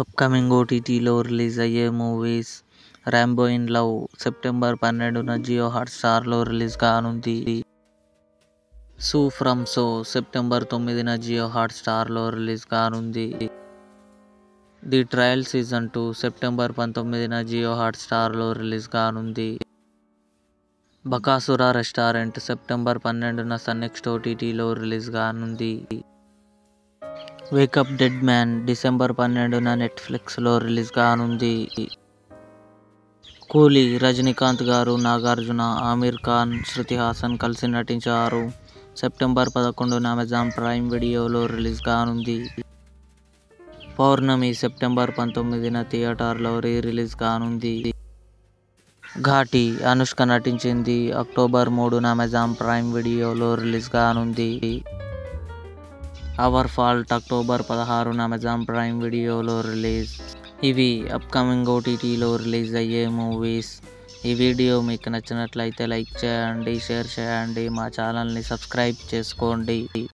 Upcoming ఓటీటీలో release అయ్యే movies 'Rambo in love' September 12న జియో హాట్‌స్టార్‌లో రిలీజ్ కానుంది. 'సూ ఫ్రమ్ సో' సెప్టెంబర్ 9న జియో హాట్‌స్టార్‌లో రిలీజ్ కానుంది. 'ది ట్రయల్ సీజన్ 2' సెప్టెంబర్ 19న జియో హాట్‌స్టార్‌లో రిలీజ్ కానుంది. 'బకాసుర రెస్టారెంట్' సెప్టెంబర్ 12న సన్ నెక్స్ట్ ఓటీటీలో రిలీజ్ కానుంది. 'వేకప్ డెడ్ మ్యాన్' డిసెంబర్ 12న నెట్‌ఫ్లిక్స్‌లో రిలీజ్ కానుంది. 'కూలీ' రజనీకాంత్ గారు, నాగార్జున, ఆమీర్ ఖాన్, శృతి హాసన్ కలిసి నటించారు. సెప్టెంబర్ 11న అమెజాన్ ప్రైమ్ వీడియోలో రిలీజ్ కానుంది. 'పౌర్ణమి' సెప్టెంబర్ 19న థియేటర్లో రిలీజ్ కానుంది. 'ఘాటి' అనుష్క నటించింది. అక్టోబర్ 3న అమెజాన్ ప్రైమ్ వీడియోలో రిలీజ్ కానుంది. 'అవర్ ఫాల్ట్' అక్టోబర్ 16న అమెజాన్ ప్రైమ్ వీడియోలో రిలీజ్. ఇవి అప్కమింగ్ ఓటీటీలో రిలీజ్ అయ్యే మూవీస్. ఈ వీడియో మీకు నచ్చినట్లయితే లైక్ చేయండి, షేర్ చేయండి, మా ఛానల్ని సబ్స్క్రైబ్ చేసుకోండి.